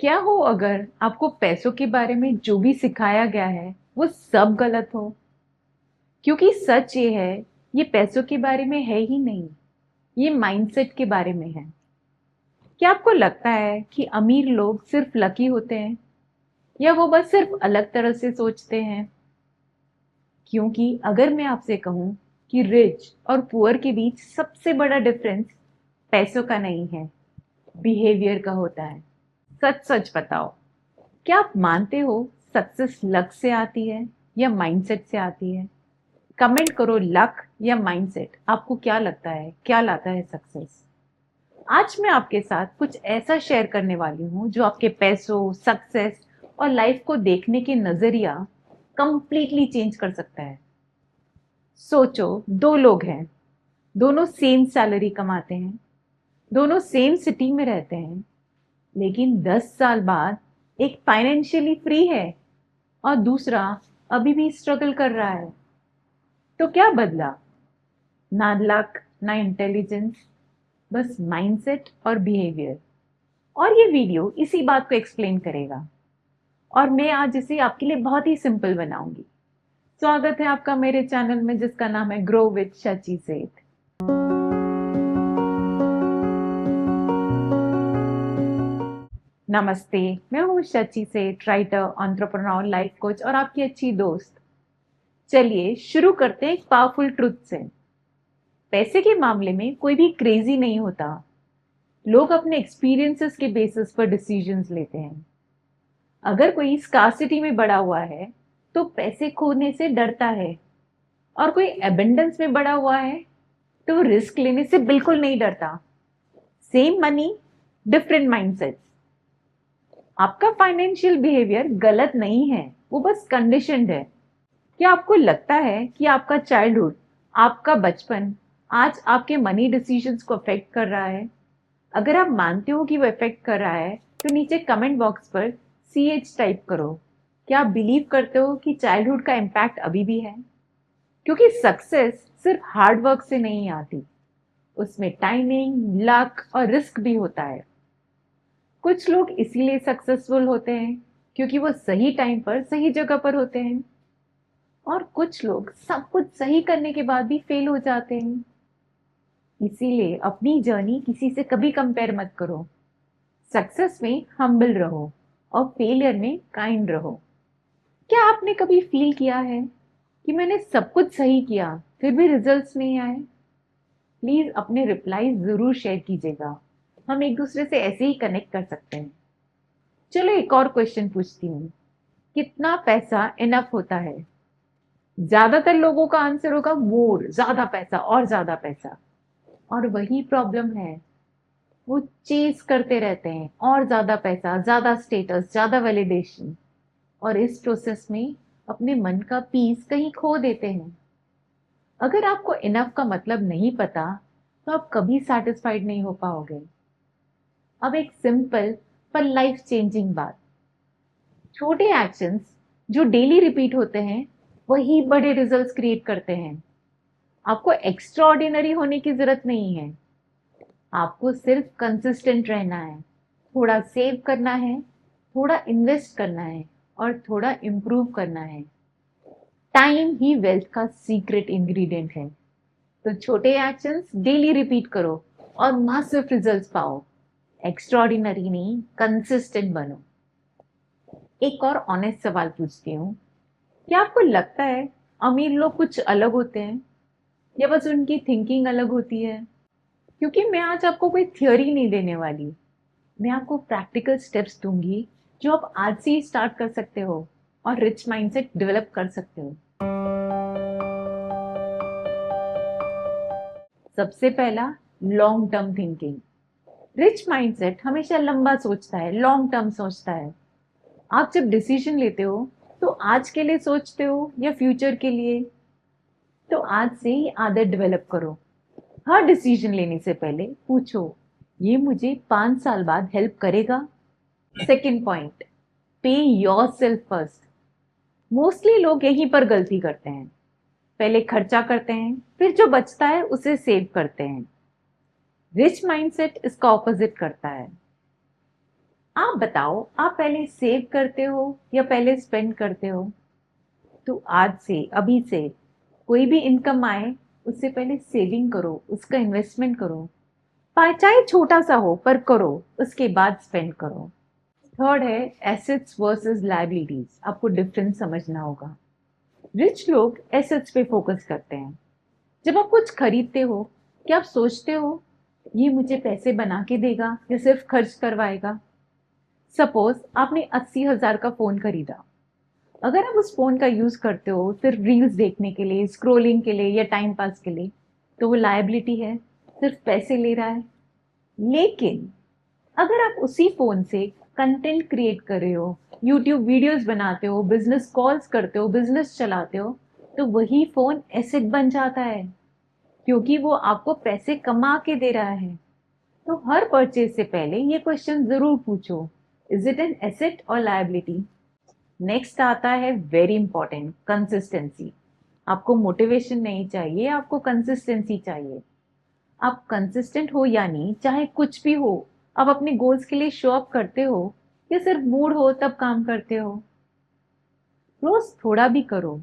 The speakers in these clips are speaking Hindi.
क्या हो अगर आपको पैसों के बारे में जो भी सिखाया गया है वो सब गलत हो? क्योंकि सच ये है, ये पैसों के बारे में है ही नहीं, ये माइंडसेट के बारे में है। क्या आपको लगता है कि अमीर लोग सिर्फ लकी होते हैं, या वो बस सिर्फ अलग तरह से सोचते हैं? क्योंकि अगर मैं आपसे कहूं कि रिच और पुअर के बीच सबसे बड़ा डिफरेंस पैसों का नहीं है, बिहेवियर का होता है। सच सच बताओ, क्या आप मानते हो सक्सेस लक से आती है या माइंडसेट से आती है? कमेंट करो, लक या माइंडसेट, आपको क्या लगता है क्या लाता है सक्सेस? आज मैं आपके साथ कुछ ऐसा शेयर करने वाली हूँ जो आपके पैसों, सक्सेस और लाइफ को देखने के नजरिया कंप्लीटली चेंज कर सकता है। सोचो, दो लोग हैं, दोनों सेम सैलरी कमाते हैं, दोनों सेम सिटी में रहते हैं, लेकिन 10 साल बाद एक फाइनेंशियली फ्री है और दूसरा अभी भी स्ट्रगल कर रहा है। तो क्या बदला? ना लक, ना इंटेलिजेंस, बस माइंडसेट और बिहेवियर। और ये वीडियो इसी बात को एक्सप्लेन करेगा, और मैं आज इसे आपके लिए बहुत ही सिंपल बनाऊंगी। स्वागत है आपका मेरे चैनल में, जिसका नाम है ग्रो विद शची सेठ। नमस्ते, मैं हूँ शची सेठ, राइटर, एंटरप्रेन्योर, लाइफ कोच और आपकी अच्छी दोस्त। चलिए शुरू करते हैं एक पावरफुल ट्रुथ से। पैसे के मामले में कोई भी क्रेजी नहीं होता। लोग अपने एक्सपीरियंसेस के बेसिस पर डिसीजंस लेते हैं। अगर कोई स्कार्सिटी में बड़ा हुआ है तो पैसे खोने से डरता है, और कोई एबंडेंस में बड़ा हुआ है तो रिस्क लेने से बिल्कुल नहीं डरता। Same money, different mindset. आपका फाइनेंशियल बिहेवियर गलत नहीं है, वो बस कंडीशनड है। क्या आपको लगता है कि आपका चाइल्डहुड, आपका बचपन आज आपके मनी डिसीजंस को अफेक्ट कर रहा है? अगर आप मानते हो कि वो इफेक्ट कर रहा है तो नीचे कमेंट बॉक्स पर CH टाइप करो। क्या आप बिलीव करते हो कि चाइल्डहुड का इम्पैक्ट अभी भी है? क्योंकि सक्सेस सिर्फ हार्ड वर्क से नहीं आती, उसमें टाइमिंग, लक और रिस्क भी होता है। कुछ लोग इसीलिए सक्सेसफुल होते हैं क्योंकि वो सही टाइम पर सही जगह पर होते हैं, और कुछ लोग सब कुछ सही करने के बाद भी फेल हो जाते हैं। इसीलिए अपनी जर्नी किसी से कभी कंपेयर मत करो। सक्सेस में हम्बल रहो और फेलियर में काइंड रहो। क्या आपने कभी फील किया है कि मैंने सब कुछ सही किया फिर भी रिजल्ट्स नहीं आए? प्लीज अपने रिप्लाई जरूर शेयर कीजिएगा, हम एक दूसरे से ऐसे ही कनेक्ट कर सकते हैं। चलो एक और क्वेश्चन पूछती हूँ, कितना पैसा इनफ होता है? ज्यादातर लोगों का आंसर होगा मोर, ज्यादा पैसा और ज्यादा पैसा। और वही प्रॉब्लम है, वो चेज करते रहते हैं और ज्यादा पैसा, ज्यादा स्टेटस, ज्यादा वैलिडेशन, और इस प्रोसेस में अपने मन का पीस कहीं खो देते हैं। अगर आपको इनफ का मतलब नहीं पता तो आप कभी सेटिस्फाइड नहीं हो पाओगे। अब एक सिंपल पर लाइफ चेंजिंग बात, छोटे एक्शंस जो डेली रिपीट होते हैं वही बड़े रिजल्ट्स क्रिएट करते हैं। आपको एक्स्ट्रा ऑर्डिनरी होने की जरूरत नहीं है, आपको सिर्फ कंसिस्टेंट रहना है। थोड़ा सेव करना है, थोड़ा इन्वेस्ट करना है, और थोड़ा इम्प्रूव करना है। टाइम ही वेल्थ का सीक्रेट इंग्रेडिएंट है। तो छोटे एक्शंस डेली रिपीट करो और मासिव रिजल्ट्स पाओ। एक्स्ट्राऑर्डिनरी नहीं, कंसिस्टेंट बनो। एक और ऑनेस्ट सवाल पूछती हूँ, क्या आपको लगता है अमीर लोग कुछ अलग होते हैं, या बस उनकी थिंकिंग अलग होती है? क्योंकि मैं आज आपको कोई थ्योरी नहीं देने वाली, मैं आपको प्रैक्टिकल स्टेप्स दूंगी जो आप आज से ही स्टार्ट कर सकते हो और रिच माइंडसेट डेवलप कर सकते हो। सबसे पहला, long term thinking. Rich mindset हमेशा लंबा सोचता है, लॉन्ग टर्म सोचता है। आप जब डिसीजन लेते हो तो आज के लिए सोचते हो या फ्यूचर के लिए? तो आज से ही आदत डेवलप करो। हर डिसीजन लेने से पहले पूछो, ये मुझे 5 साल बाद हेल्प करेगा? सेकेंड पॉइंट, पे योर सेल्फ फर्स्ट। मोस्टली लोग यहीं पर गलती करते हैं, पहले खर्चा करते हैं, फिर जो बचता है उसे सेव करते हैं। रिच माइंडसेट इसका ऑपोजिट करता है। आप बताओ, आप पहले सेव करते हो या पहले स्पेंड करते हो? तो आज से, अभी से कोई भी इनकम आए, उससे पहले सेविंग करो, उसका इन्वेस्टमेंट करो, चाहे छोटा सा हो पर करो, उसके बाद स्पेंड करो। थर्ड है एसेट्स वर्सेस लायबिलिटीज। आपको डिफरेंस समझना होगा। रिच लोग एसेट्स पे फोकस करते हैं। जब आप कुछ खरीदते हो, क्या आप सोचते हो ये मुझे पैसे बना के देगा या सिर्फ खर्च करवाएगा? सपोज आपने 80,000 का फोन खरीदा। अगर आप उस फोन का यूज करते हो सिर्फ रील्स देखने के लिए, स्क्रोलिंग के लिए या टाइम पास के लिए, तो वो लायबिलिटी है, सिर्फ पैसे ले रहा है। लेकिन अगर आप उसी फोन से कंटेंट क्रिएट कर रहे हो, यूट्यूब वीडियोस बनाते हो, बिजनेस कॉल्स करते हो, बिजनेस चलाते हो, तो वही फोन एसेट बन जाता है, क्योंकि वो आपको पैसे कमा के दे रहा है। तो हर परचेज से पहले ये क्वेश्चन जरूर पूछो, इज इट एन एसेट और लायबिलिटी? नेक्स्ट आता है वेरी इंपॉर्टेंट, कंसिस्टेंसी। आपको मोटिवेशन नहीं चाहिए, आपको कंसिस्टेंसी चाहिए। आप कंसिस्टेंट हो या नहीं, चाहे कुछ भी हो, आप अपने गोल्स के लिए शो अप करते हो या सिर्फ मूड हो तब काम करते हो? रोज थोड़ा भी करो,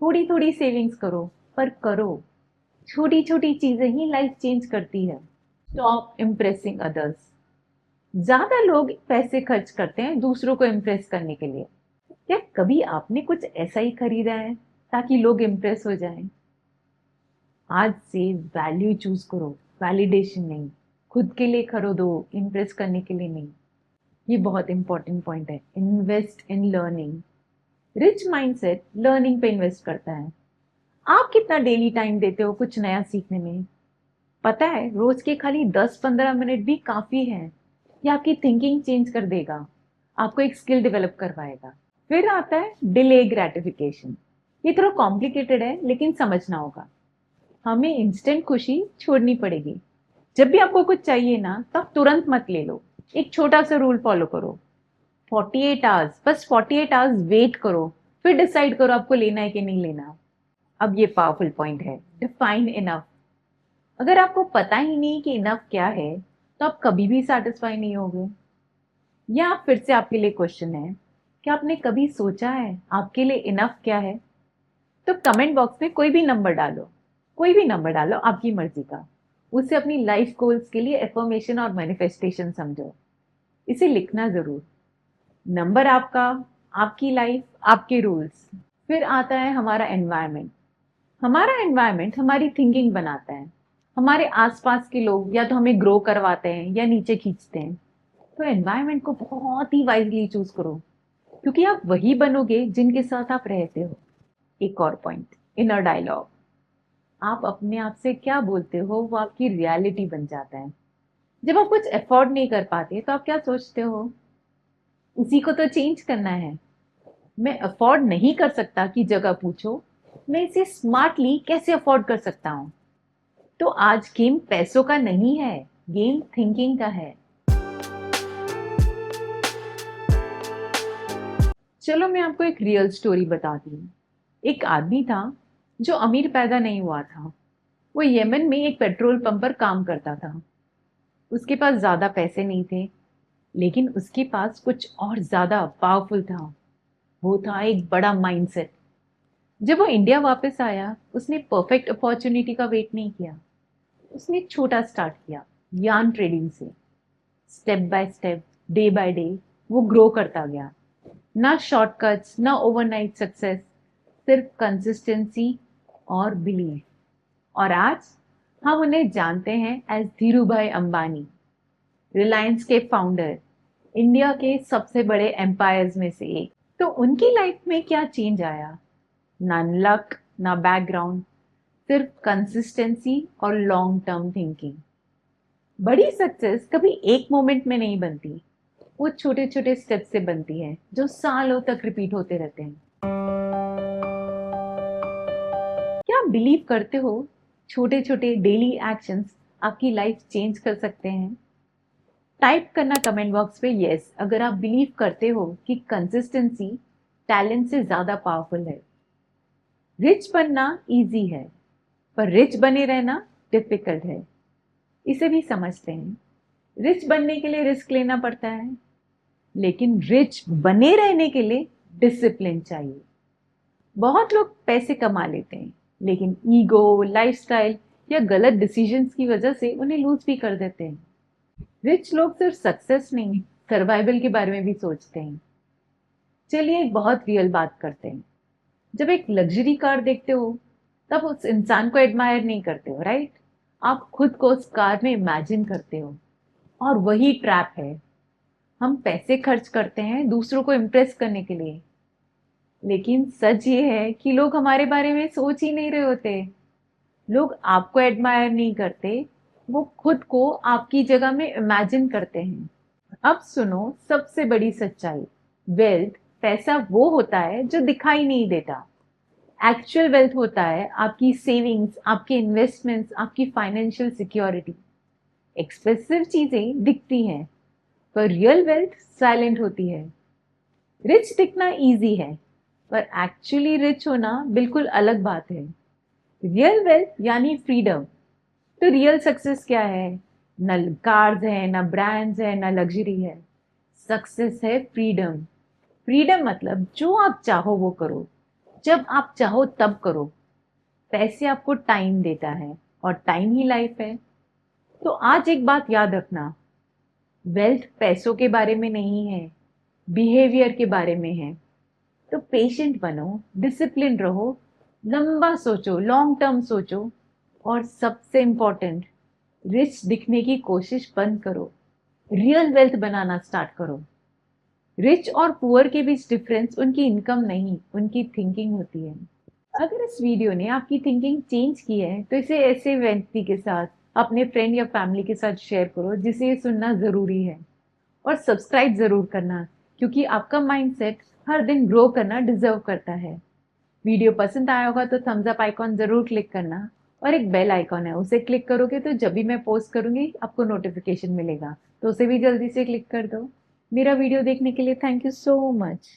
थोड़ी थोड़ी सेविंग्स करो, पर करो। छोटी छोटी चीजें ही लाइफ चेंज करती है। Stop impressing others. ज्यादा लोग पैसे खर्च करते हैं दूसरों को इम्प्रेस करने के लिए। क्या कभी आपने कुछ ऐसा ही खरीदा है ताकि लोग इम्प्रेस हो जाएं? आज से वैल्यू चूज करो, वैलिडेशन नहीं। खुद के लिए खरीदो, इम्प्रेस करने के लिए नहीं। ये बहुत इंपॉर्टेंट पॉइंट है। Invest in learning. Rich mindset learning पे इन्वेस्ट करता है। आप कितना डेली टाइम देते हो कुछ नया सीखने में? पता है, रोज के खाली 10-15 मिनट भी काफी है। ये आपकी थिंकिंग चेंज कर देगा, आपको एक स्किल डेवलप करवाएगा। फिर आता है डिले ग्रेटिफिकेशन। ये थोड़ा कॉम्प्लिकेटेड है लेकिन समझना होगा। हमें इंस्टेंट खुशी छोड़नी पड़ेगी। जब भी आपको कुछ चाहिए ना, तब तुरंत मत ले लो। एक छोटा सा रूल फॉलो करो, 48 आवर्स, बस 48 आवर्स वेट करो, फिर डिसाइड करो आपको लेना है कि नहीं लेना। अब ये पावरफुल पॉइंट है, डिफाइन इनफ। अगर आपको पता ही नहीं कि इनफ क्या है, तो आप कभी भी सेटिस्फाई नहीं होगे। या फिर से आपके लिए क्वेश्चन है, क्या आपने कभी सोचा है आपके लिए इनफ क्या है? तो कमेंट बॉक्स में कोई भी नंबर डालो, कोई भी नंबर डालो आपकी मर्जी का। उसे अपनी लाइफ गोल्स के लिए एफर्मेशन और मैनिफेस्टेशन समझो। इसे लिखना जरूर। नंबर आपका, आपकी लाइफ, आपके रूल्स। फिर आता है हमारा एनवायरनमेंट। हमारा एनवायरनमेंट हमारी थिंकिंग बनाता है। हमारे आसपास के लोग या तो हमें ग्रो करवाते हैं या नीचे खींचते हैं। तो एनवायरनमेंट को बहुत ही वाइजली चूज करो, क्योंकि आप वही बनोगे जिनके साथ आप रहते हो। एक और पॉइंट, इनर डायलॉग। आप अपने आप से क्या बोलते हो वो आपकी रियलिटी बन जाता है। जब आप कुछ अफोर्ड नहीं कर पाते तो आप क्या सोचते हो? उसी को तो चेंज करना है। मैं अफोर्ड नहीं कर सकता की जगह पूछो, मैं इसे स्मार्टली कैसे अफोर्ड कर सकता हूं। तो आज गेम पैसों का नहीं है, गेम थिंकिंग का है। चलो मैं आपको एक रियल स्टोरी बताती हूँ। एक आदमी था जो अमीर पैदा नहीं हुआ था। वो यमन में एक पेट्रोल पंप पर काम करता था। उसके पास ज्यादा पैसे नहीं थे, लेकिन उसके पास कुछ और ज्यादा पावरफुल था। वो था एक बड़ा माइंडसेट। जब वो इंडिया वापस आया, उसने परफेक्ट अपॉर्चुनिटी का वेट नहीं किया। उसने छोटा स्टार्ट किया, यार्न ट्रेडिंग से। Step by step, day by day वो ग्रो करता गया। ना शॉर्टकट्स, ना ओवरनाइट सक्सेस, सिर्फ कंसिस्टेंसी और बिलीव। और आज हम उन्हें जानते हैं एज धीरू भाई अंबानी, रिलायंस के फाउंडर, इंडिया के सबसे बड़े एम्पायर्स में से एक। तो उनकी लाइफ में क्या चेंज आया? ना लक, ना बैकग्राउंड, सिर्फ कंसिस्टेंसी और लॉन्ग टर्म थिंकिंग। बड़ी सक्सेस कभी एक मोमेंट में नहीं बनती, वो छोटे छोटे स्टेप से बनती है जो सालों तक रिपीट होते रहते हैं। क्या आप बिलीव करते हो छोटे छोटे डेली एक्शंस आपकी लाइफ चेंज कर सकते हैं? टाइप करना कमेंट बॉक्स पे यस अगर आप बिलीव करते हो कि कंसिस्टेंसी टैलेंट से ज्यादा पावरफुल है। रिच बनना इजी है, पर रिच बने रहना डिफिकल्ट है। इसे भी समझते हैं। रिच बनने के लिए रिस्क लेना पड़ता है, लेकिन रिच बने रहने के लिए डिसिप्लिन चाहिए। बहुत लोग पैसे कमा लेते हैं, लेकिन ईगो, लाइफस्टाइल या गलत डिसीजंस की वजह से उन्हें लूज भी कर देते हैं। रिच लोग सिर्फ सक्सेस नहीं, सर्वाइवल के बारे में भी सोचते हैं। चलिए एक बहुत रियल बात करते हैं। जब एक लग्जरी कार देखते हो, तब उस इंसान को एडमायर नहीं करते हो, राइट? आप खुद को उस कार में इमेजिन करते हो। और वही ट्रैप है। हम पैसे खर्च करते हैं दूसरों को इम्प्रेस करने के लिए, लेकिन सच ये है कि लोग हमारे बारे में सोच ही नहीं रहे होते। लोग आपको एडमायर नहीं करते, वो खुद को आपकी जगह में इमेजिन करते हैं। अब सुनो सबसे बड़ी सच्चाई। वेल्थ, पैसा वो होता है जो दिखाई नहीं देता। एक्चुअल वेल्थ होता है आपकी सेविंग्स, आपके इन्वेस्टमेंट्स, आपकी फाइनेंशियल सिक्योरिटी। एक्सपेंसिव चीजें दिखती हैं, पर रियल वेल्थ साइलेंट होती है। रिच दिखना इजी है, पर एक्चुअली रिच होना बिल्कुल अलग बात है। रियल वेल्थ यानी फ्रीडम। तो रियल सक्सेस क्या है? न कार्स है, न ब्रांड्स है, न लग्जरी है। सक्सेस है फ्रीडम। फ्रीडम मतलब जो आप चाहो वो करो, जब आप चाहो तब करो। पैसे आपको टाइम देता है, और टाइम ही लाइफ है। तो आज एक बात याद रखना, वेल्थ पैसों के बारे में नहीं है, बिहेवियर के बारे में है। तो पेशेंट बनो, डिसिप्लिन रहो, लंबा सोचो, लॉन्ग टर्म सोचो, और सबसे इंपॉर्टेंट, रिच दिखने की कोशिश बंद करो, रियल वेल्थ बनाना स्टार्ट करो। रिच और पुअर के बीच डिफरेंस उनकी इनकम नहीं, उनकी थिंकिंग होती है। अगर इस वीडियो ने आपकी थिंकिंग चेंज की है, तो इसे ऐसे व्यक्ति के साथ, अपने फ्रेंड या फैमिली के साथ शेयर करो जिसे ये सुनना जरूरी है। और सब्सक्राइब जरूर करना, क्योंकि आपका माइंडसेट हर दिन ग्रो करना डिजर्व करता है। वीडियो पसंद आया होगा तो थम्स अप आइकॉन जरूर क्लिक करना, और एक बेल आइकॉन है, उसे क्लिक करोगे तो जब भी मैं पोस्ट करूंगी आपको नोटिफिकेशन मिलेगा, तो उसे भी जल्दी से क्लिक कर दो। मेरा वीडियो देखने के लिए थैंक यू सो मच।